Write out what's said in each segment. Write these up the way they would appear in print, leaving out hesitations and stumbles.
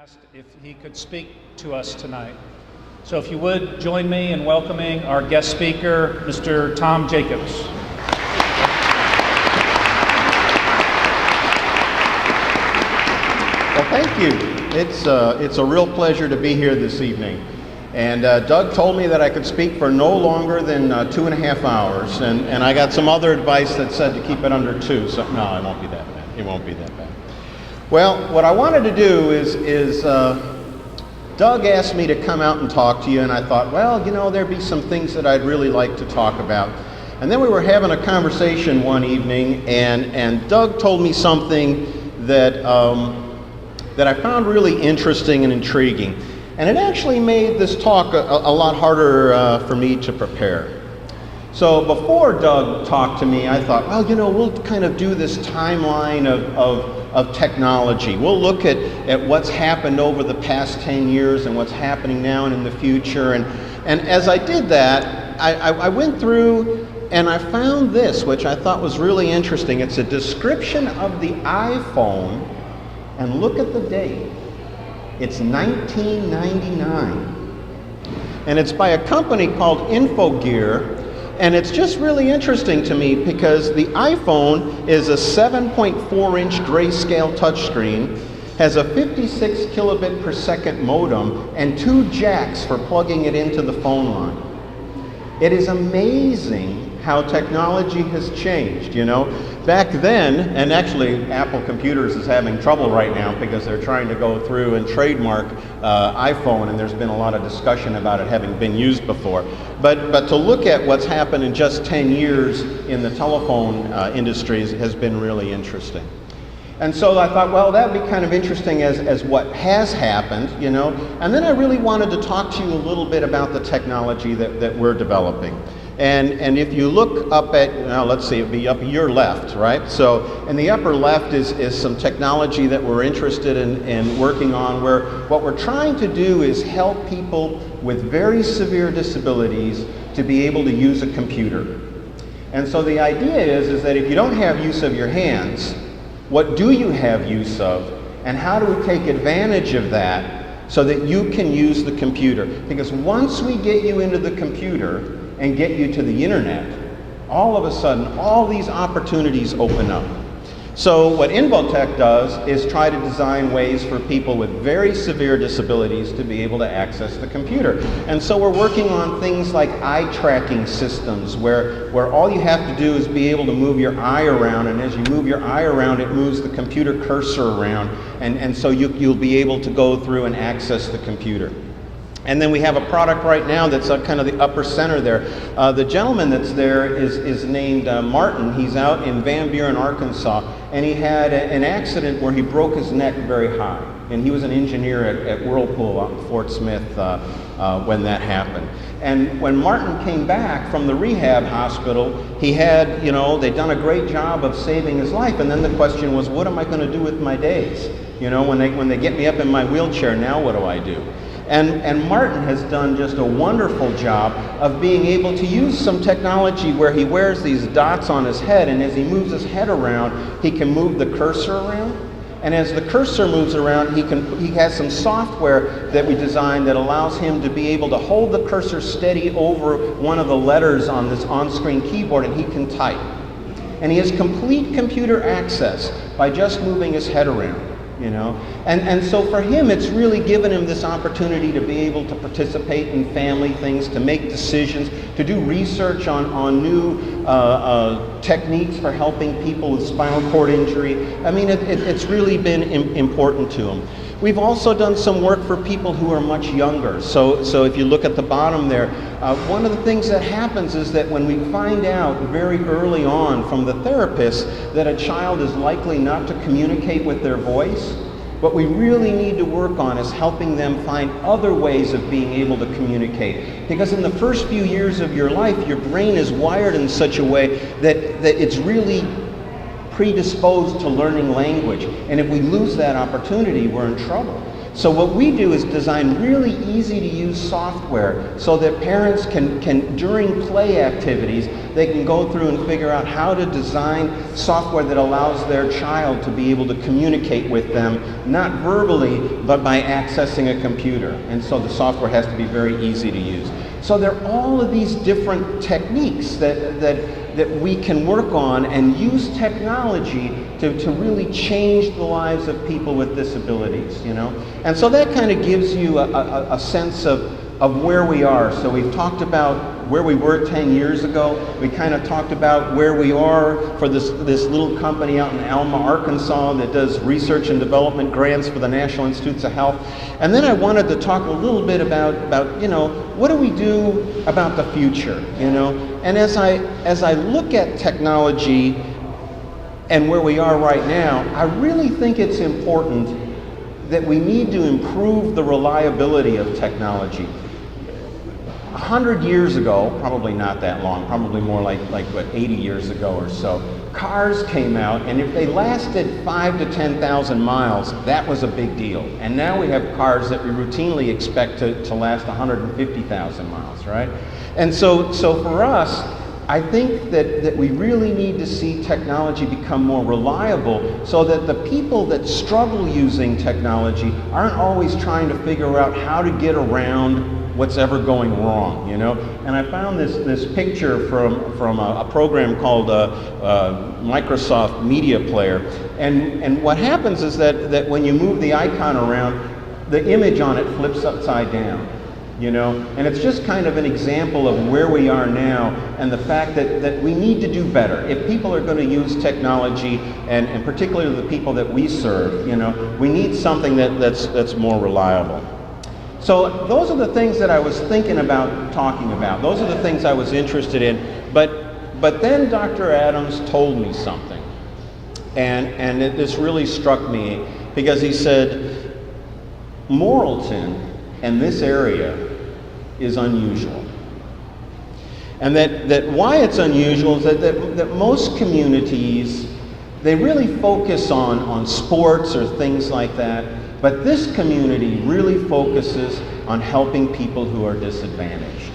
asked if he could speak to us tonight. So if you would join me in welcoming our guest speaker, Mr. Tom Jacobs. Well, thank you. It's a real pleasure to be here this evening. And Doug told me that I could speak for no longer than 2.5 hours, and I got some other advice that said to keep it under 2. So no, it won't be that bad. It won't be that bad. Well, what I wanted to do is Doug asked me to come out and talk to you, and I thought, well, you know, there'd be some things that I'd really like to talk about. And then we were having a conversation one evening, and Doug told me something that that I found really interesting and intriguing. And it actually made this talk a lot harder for me to prepare. So before Doug talked to me, I thought, well, you know, we'll kind of do this timeline of technology. We'll look at what's happened over the past 10 years and what's happening now and in the future. And as I did that, I went through and I found this, which I thought was really interesting. It's a description of the iPhone, and look at the date. It's 1999. And it's by a company called InvoTek. And it's just really interesting to me because the iPhone is a 7.4-inch grayscale touchscreen, has a 56 kilobit per second modem, and 2 jacks for plugging it into the phone line. It is amazing how technology has changed, you know. Back then, and actually Apple Computers is having trouble right now because they're trying to go through and trademark iPhone, and there's been a lot of discussion about it having been used before. But to look at what's happened in just 10 years in the telephone industries has been really interesting. And so I thought, well, that would be kind of interesting as what has happened, you know. And then I really wanted to talk to you a little bit about the technology that we're developing. And if you look up at, now let's see, it'd be up your left, right? So in the upper left is some technology that we're interested in working on, where what we're trying to do is help people with very severe disabilities to be able to use a computer. And so the idea is that if you don't have use of your hands, what do you have use of? And how do we take advantage of that so that you can use the computer? Because once we get you into the computer and get you to the internet, all of a sudden, all these opportunities open up. So what InvoTek does is try to design ways for people with very severe disabilities to be able to access the computer. And so we're working on things like eye tracking systems, where all you have to do is be able to move your eye around, and as you move your eye around, it moves the computer cursor around, and so you'll be able to go through and access the computer. And then we have a product right now that's kind of the upper center there. The gentleman that's there is named Martin. He's out in Van Buren, Arkansas, and he had an accident where he broke his neck very high. And he was an engineer at Whirlpool out in Fort Smith when that happened. And when Martin came back from the rehab hospital, he had, you know, they'd done a great job of saving his life. And then the question was, what am I going to do with my days? You know, when they get me up in my wheelchair, now what do I do? And Martin has done just a wonderful job of being able to use some technology where he wears these dots on his head, and as he moves his head around, he can move the cursor around. And as the cursor moves around, he has some software that we designed that allows him to be able to hold the cursor steady over one of the letters on this on-screen keyboard, and he can type. And he has complete computer access by just moving his head around. You know, and so for him, it's really given him this opportunity to be able to participate in family things, to make decisions, to do research on new techniques for helping people with spinal cord injury. I mean, it's really been important to him. We've also done some work for people who are much younger. So if you look at the bottom there, one of the things that happens is that when we find out very early on from the therapist that a child is likely not to communicate with their voice, what we really need to work on is helping them find other ways of being able to communicate. Because in the first few years of your life, your brain is wired in such a way that it's really predisposed to learning language. And if we lose that opportunity, we're in trouble. So what we do is design really easy to use software so that parents can during play activities, they can go through and figure out how to design software that allows their child to be able to communicate with them, not verbally, but by accessing a computer. And so the software has to be very easy to use. So there are all of these different techniques that we can work on and use technology to really change the lives of people with disabilities, you know? And so that kind of gives you a sense of where we are. So we've talked about where we were 10 years ago. We kind of talked about where we are for this little company out in Alma, Arkansas that does research and development grants for the National Institutes of Health. And then I wanted to talk a little bit about you know, what do we do about the future, you know? And as I look at technology and where we are right now, I really think it's important that we need to improve the reliability of technology. 100 years ago, probably not that long, probably more like what, 80 years ago or so, cars came out, and if they lasted 5,000 to 10,000 miles, that was a big deal. And now we have cars that we routinely expect to last 150,000 miles, right? And so for us, I think that we really need to see technology become more reliable so that the people that struggle using technology aren't always trying to figure out how to get around what's ever going wrong, you know? And I found this picture from a program called Microsoft Media Player. And what happens is that when you move the icon around, the image on it flips upside down. You know, and it's just kind of an example of where we are now and the fact that we need to do better. If people are going to use technology, and particularly the people that we serve, you know, we need something that's more reliable. So those are the things that I was thinking about talking about. Those are the things I was interested in. But then Dr. Adams told me something, and this really struck me, because he said, Morrilton and this area is unusual. And that why it's unusual is that most communities, they really focus on sports or things like that, but this community really focuses on helping people who are disadvantaged.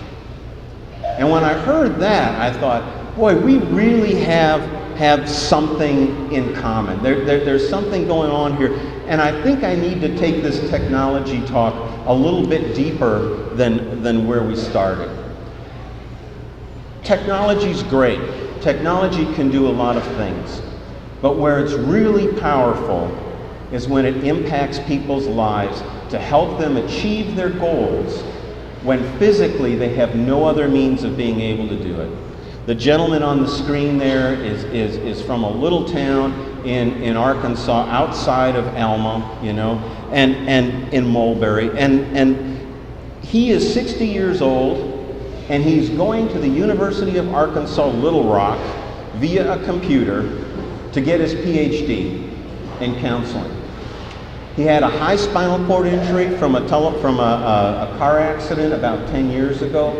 And when I heard that, I thought, boy, we really have something in common. There's something going on here. And I think I need to take this technology talk a little bit deeper than where we started. Technology's great. Technology can do a lot of things. But where it's really powerful is when it impacts people's lives to help them achieve their goals when physically they have no other means of being able to do it. The gentleman on the screen there is from a little town in Arkansas, outside of Alma, you know, and in Mulberry, and he is 60 years old, and he's going to the University of Arkansas Little Rock via a computer to get his PhD in counseling. He had a high spinal cord injury from a car accident about 10 years ago.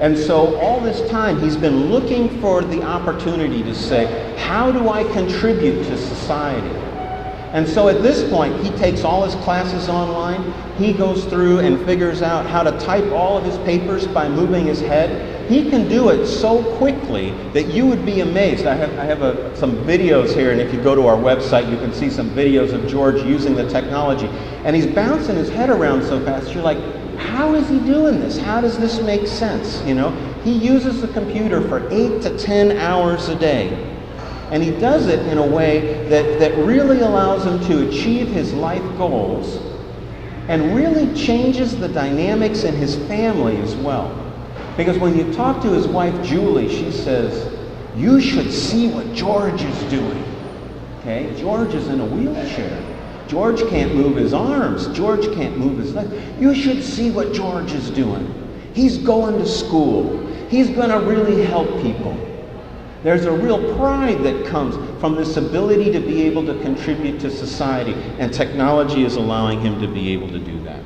And so all this time he's been looking for the opportunity to say, how do I contribute to society? And so at this point, he takes all his classes online. He goes through and figures out how to type all of his papers by moving his head. He can do it so quickly that you would be amazed. I have some videos here, and if you go to our website, you can see some videos of George using the technology. And he's bouncing his head around so fast, you're like, how is he doing this? How does this make sense? You know, he uses the computer for 8 to 10 hours a day. And he does it in a way that really allows him to achieve his life goals and really changes the dynamics in his family as well. Because when you talk to his wife, Julie, she says, you should see what George is doing. Okay? George is in a wheelchair. George can't move his arms. George can't move his legs. You should see what George is doing. He's going to school. He's going to really help people. There's a real pride that comes from this ability to be able to contribute to society, and technology is allowing him to be able to do that.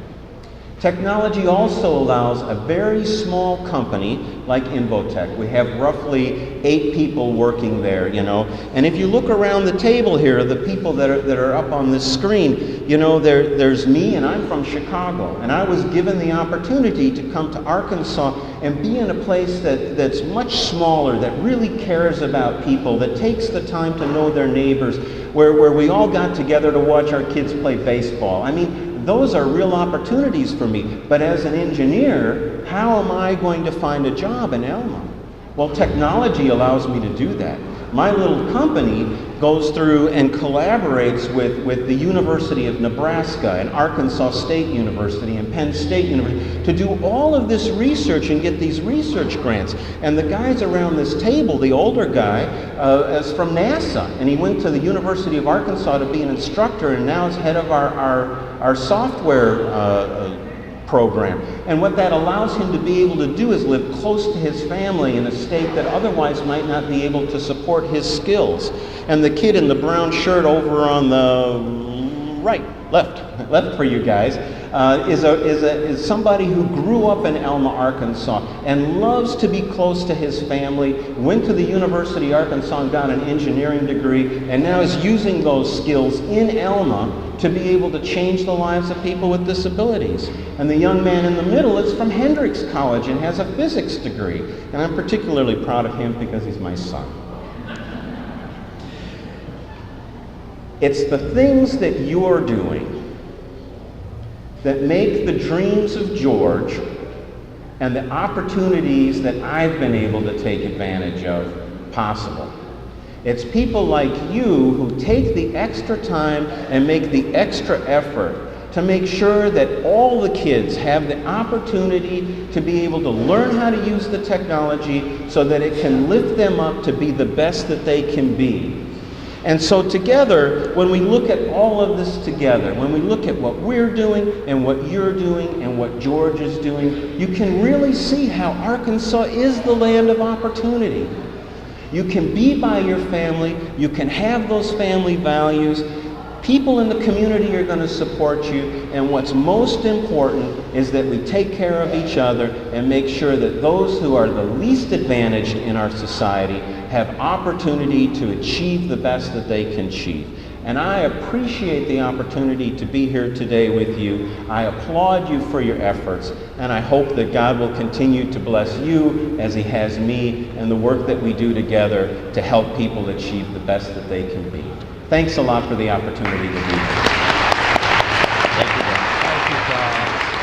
Technology also allows a very small company like InvoTek. We have roughly 8 people working there, you know. And if you look around the table here, the people that are up on this screen, you know, there's me, and I'm from Chicago. And I was given the opportunity to come to Arkansas and be in a place that's much smaller, that really cares about people, that takes the time to know their neighbors, where we all got together to watch our kids play baseball. I mean, those are real opportunities for me. But as an engineer, how am I going to find a job in Elma? Well, technology allows me to do that. My little company goes through and collaborates with the University of Nebraska and Arkansas State University and Penn State University to do all of this research and get these research grants. And the guys around this table, the older guy, is from NASA, and he went to the University of Arkansas to be an instructor, and now is head of our software program. And what that allows him to be able to do is live close to his family in a state that otherwise might not be able to support his skills. And the kid in the brown shirt over on the left for you guys, is somebody who grew up in Elma, Arkansas, and loves to be close to his family, went to the University of Arkansas and got an engineering degree, and now is using those skills in Elma to be able to change the lives of people with disabilities. And the young man in the middle is from Hendrix College and has a physics degree. And I'm particularly proud of him because he's my son. It's the things that you're doing that make the dreams of George and the opportunities that I've been able to take advantage of possible. It's people like you who take the extra time and make the extra effort to make sure that all the kids have the opportunity to be able to learn how to use the technology so that it can lift them up to be the best that they can be. And so together, when we look at all of this together, when we look at what we're doing and what you're doing and what George is doing, you can really see how Arkansas is the land of opportunity. You can be by your family, you can have those family values, people in the community are going to support you, and what's most important is that we take care of each other and make sure that those who are the least advantaged in our society have opportunity to achieve the best that they can achieve. And I appreciate the opportunity to be here today with you. I applaud you for your efforts, and I hope that God will continue to bless you as He has me and the work that we do together to help people achieve the best that they can be. Thanks a lot for the opportunity to be here. Thank you, Don.